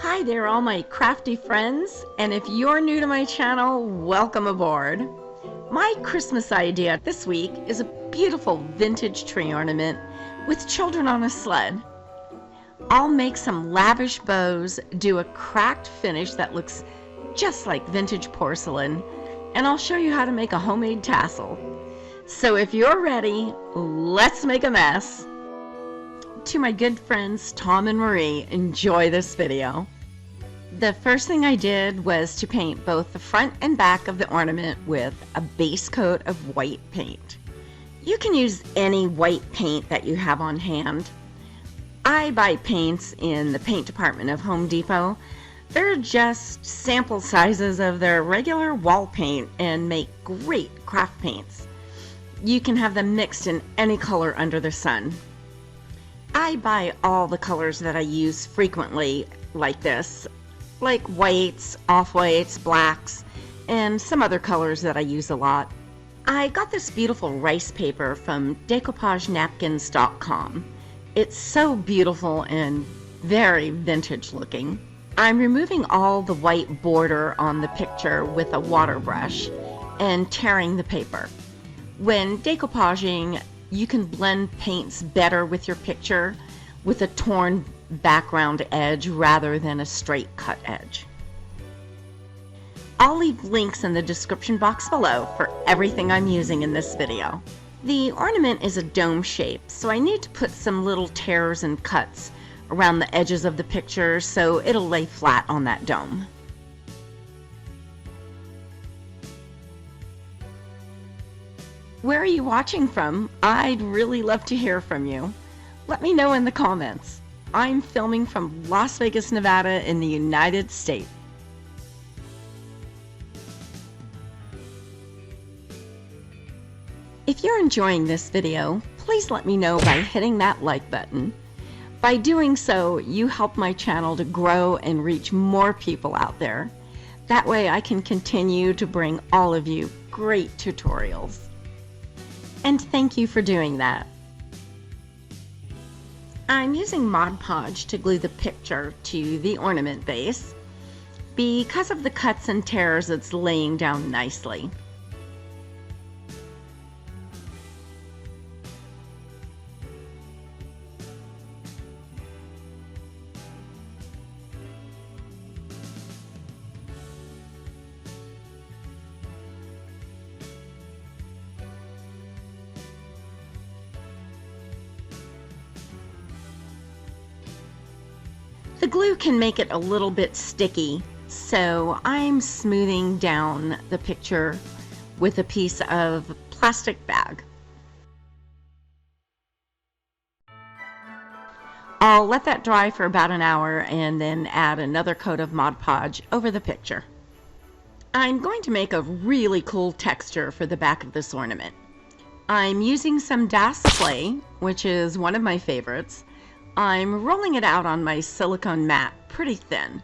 Hi there, all my crafty friends, and if you're new to my channel, welcome aboard. My Christmas idea this week is a beautiful vintage tree ornament with children on a sled. I'll make some lavish bows, do a cracked finish that looks just like vintage porcelain, and I'll show you how to make a homemade tassel. So if you're ready, let's make a mess. To my good friends Tom and Marie, enjoy this video. The first thing I did was to paint both the front and back of the ornament with a base coat of white paint. You can use any white paint that you have on hand. I buy paints in the paint department of Home Depot. They're just sample sizes of their regular wall paint and make great craft paints. You can have them mixed in any color under the sun. I buy all the colors that I use frequently like this, like whites, off-whites, blacks, and some other colors that I use a lot. I got this beautiful rice paper from decoupagenapkins.com. It's so beautiful and very vintage looking. I'm removing all the white border on the picture with a water brush and tearing the paper. When decoupaging, you can blend paints better with your picture with a torn background edge rather than a straight cut edge. I'll leave links in the description box below for everything I'm using in this video. The ornament is a dome shape, so I need to put some little tears and cuts around the edges of the picture so it'll lay flat on that dome. Where are you watching from? I'd really love to hear from you. Let me know in the comments. I'm filming from Las Vegas, Nevada in the United States. If you're enjoying this video, please let me know by hitting that like button. By doing so, you help my channel to grow and reach more people out there. That way I can continue to bring all of you great tutorials. And thank you for doing that. I'm using Mod Podge to glue the picture to the ornament base. Because of the cuts and tears, it's laying down nicely. The glue can make it a little bit sticky, so I'm smoothing down the picture with a piece of plastic bag. I'll let that dry for about an hour and then add another coat of Mod Podge over the picture. I'm going to make a really cool texture for the back of this ornament. I'm using some Das clay, which is one of my favorites. I'm rolling it out on my silicone mat pretty thin.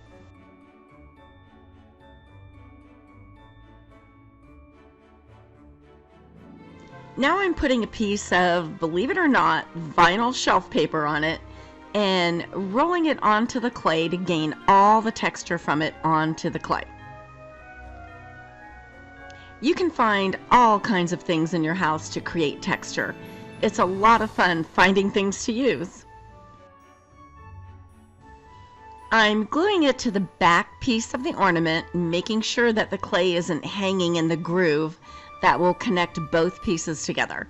Now I'm putting a piece of, believe it or not, vinyl shelf paper on it and rolling it onto the clay to gain all the texture from it onto the clay. You can find all kinds of things in your house to create texture. It's a lot of fun finding things to use. I'm gluing it to the back piece of the ornament, making sure that the clay isn't hanging in the groove that will connect both pieces together.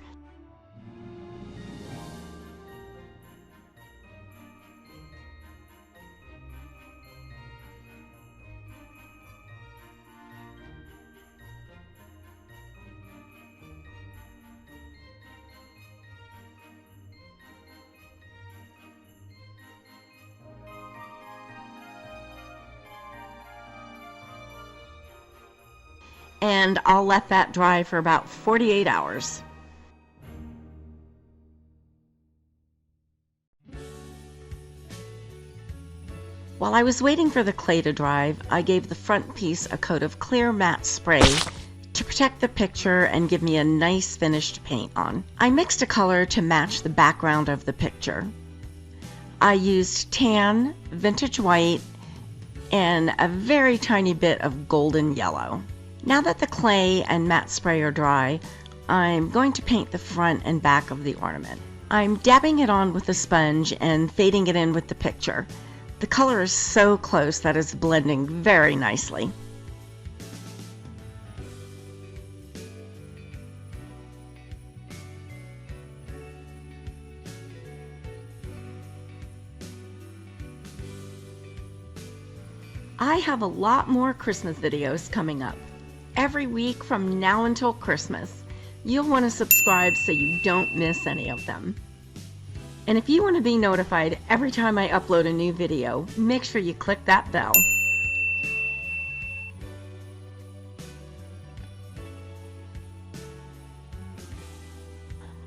And I'll let that dry for about 48 hours. While I was waiting for the clay to dry, I gave the front piece a coat of clear matte spray to protect the picture and give me a nice finished paint on. I mixed a color to match the background of the picture. I used tan, vintage white, and a very tiny bit of golden yellow. Now that the clay and matte spray are dry, I'm going to paint the front and back of the ornament. I'm dabbing it on with a sponge and fading it in with the picture. The color is so close that it's blending very nicely. I have a lot more Christmas videos coming up. Every week from now until Christmas. You'll want to subscribe so you don't miss any of them. And if you want to be notified every time I upload a new video, make sure you click that bell.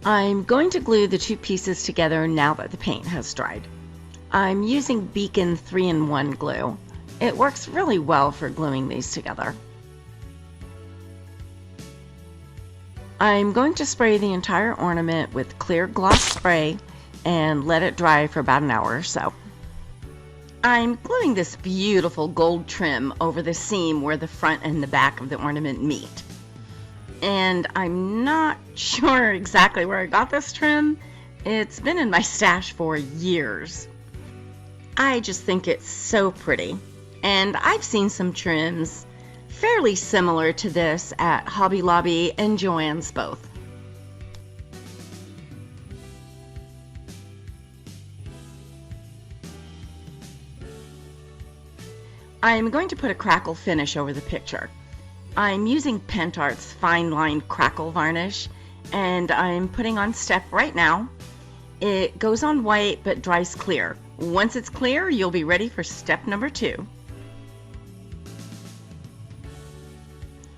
I'm going to glue the two pieces together now that the paint has dried. I'm using Beacon 3-in-1 glue. It works really well for gluing these together. I'm going to spray the entire ornament with clear gloss spray and let it dry for about an hour or so. I'm gluing this beautiful gold trim over the seam where the front and the back of the ornament meet. And I'm not sure exactly where I got this trim. It's been in my stash for years. I just think it's so pretty. And I've seen some trims fairly similar to this at Hobby Lobby and Joann's both. I'm going to put a Crackle finish over the picture. I'm using Pentart's fine line Crackle varnish, and I'm putting on step right now. It goes on white but dries clear. Once it's clear, you'll be ready for step number 2.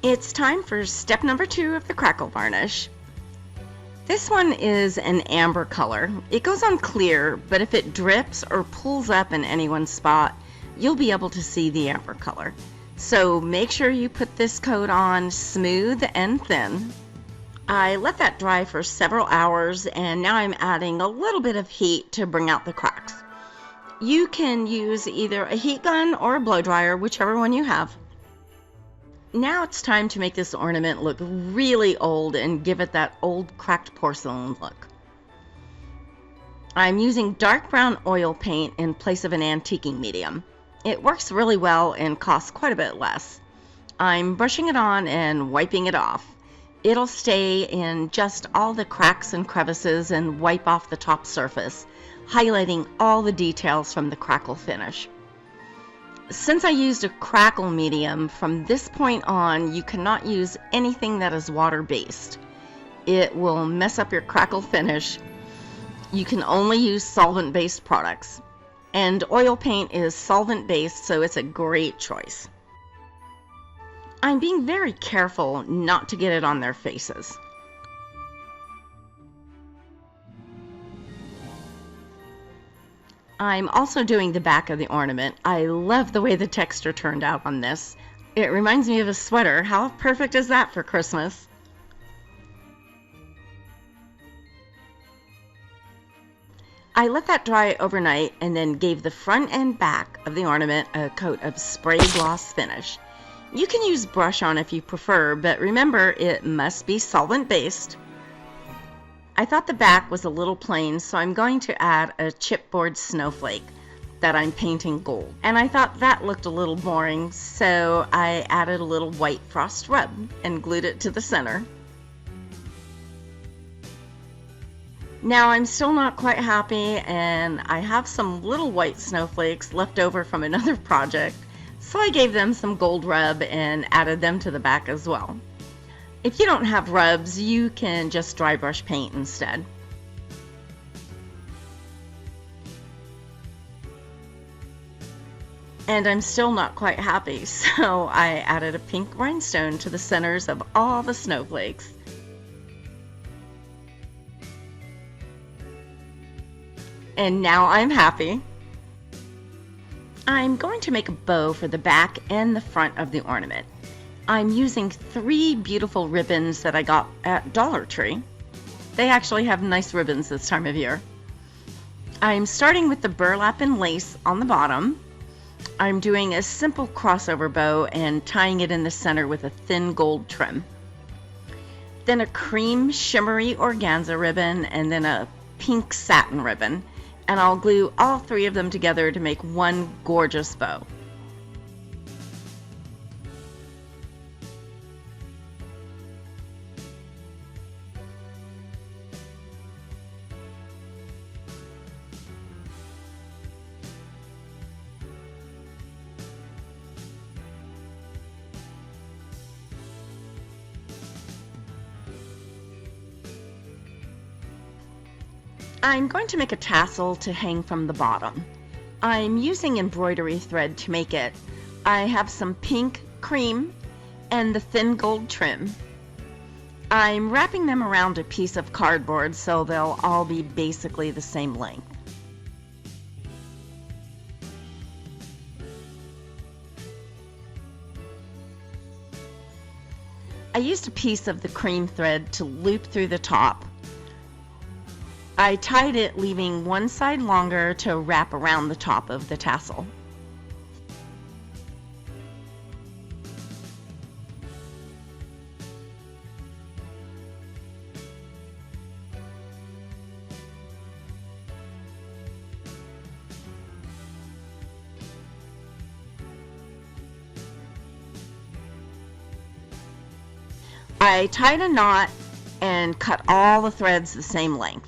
It's time for step number 2 of the Crackle varnish. This one is an amber color. It goes on clear, but if it drips or pulls up in any one spot, you'll be able to see the amber color. So make sure you put this coat on smooth and thin. I let that dry for several hours, and now I'm adding a little bit of heat to bring out the cracks. You can use either a heat gun or a blow dryer, whichever one you have. Now it's time to make this ornament look really old and give it that old cracked porcelain look. I'm using dark brown oil paint in place of an antiquing medium. It works really well and costs quite a bit less. I'm brushing it on and wiping it off. It'll stay in just all the cracks and crevices and wipe off the top surface, highlighting all the details from the Crackle finish. Since I used a Crackle medium, from this point on you cannot use anything that is water-based. It will mess up your Crackle finish. You can only use solvent-based products. And oil paint is solvent-based, so it's a great choice. I'm being very careful not to get it on their faces. I'm also doing the back of the ornament. I love the way the texture turned out on this. It reminds me of a sweater. How perfect is that for Christmas? I let that dry overnight and then gave the front and back of the ornament a coat of spray gloss finish. You can use brush on if you prefer, but remember it must be solvent based. I thought the back was a little plain, so I'm going to add a chipboard snowflake that I'm painting gold. And I thought that looked a little boring, so I added a little white frost rub and glued it to the center. Now I'm still not quite happy, and I have some little white snowflakes left over from another project, so I gave them some gold rub and added them to the back as well. If you don't have rubs, you can just dry brush paint instead. And I'm still not quite happy, so I added a pink rhinestone to the centers of all the snowflakes. And now I'm happy. I'm going to make a bow for the back and the front of the ornament. I'm using 3 beautiful ribbons that I got at Dollar Tree. They actually have nice ribbons this time of year. I'm starting with the burlap and lace on the bottom. I'm doing a simple crossover bow and tying it in the center with a thin gold trim. Then a cream shimmery organza ribbon, and then a pink satin ribbon. And I'll glue all three of them together to make one gorgeous bow. I'm going to make a tassel to hang from the bottom. I'm using embroidery thread to make it. I have some pink cream and the thin gold trim. I'm wrapping them around a piece of cardboard so they'll all be basically the same length. I used a piece of the cream thread to loop through the top. I tied it, leaving one side longer to wrap around the top of the tassel. I tied a knot and cut all the threads the same length.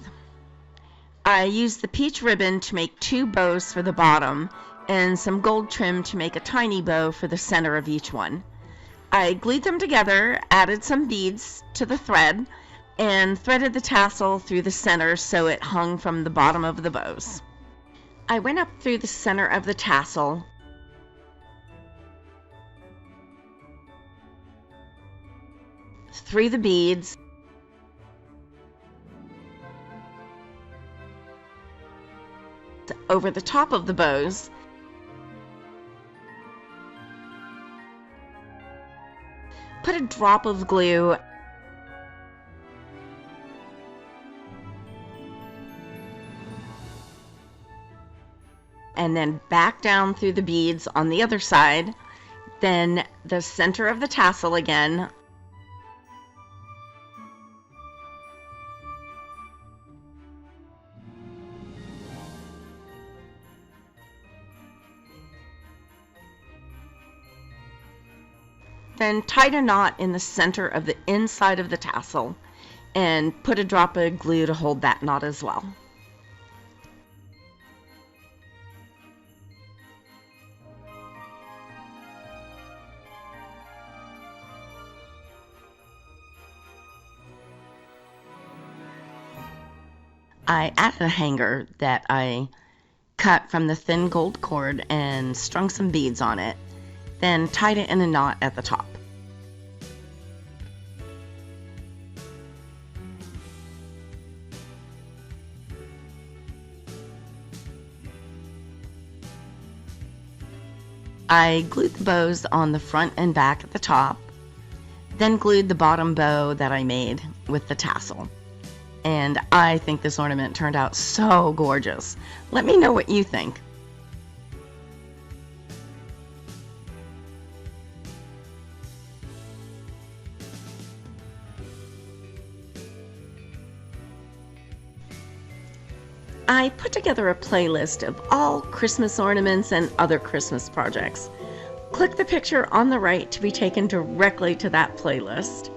I used the peach ribbon to make two bows for the bottom and some gold trim to make a tiny bow for the center of each one. I glued them together, added some beads to the thread, and threaded the tassel through the center so it hung from the bottom of the bows. I went up through the center of the tassel, through the beads, over the top of the bows, put a drop of glue and then back down through the beads on the other side, then the center of the tassel again, then tied a knot in the center of the inside of the tassel and put a drop of glue to hold that knot as well. I added a hanger that I cut from the thin gold cord and strung some beads on it, then tied it in a knot at the top. I glued the bows on the front and back at the top, then glued the bottom bow that I made with the tassel. And I think this ornament turned out so gorgeous. Let me know what you think. I put together a playlist of all Christmas ornaments and other Christmas projects. Click the picture on the right to be taken directly to that playlist.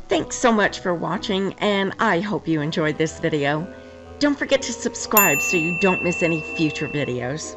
Thanks so much for watching, and I hope you enjoyed this video. Don't forget to subscribe so you don't miss any future videos.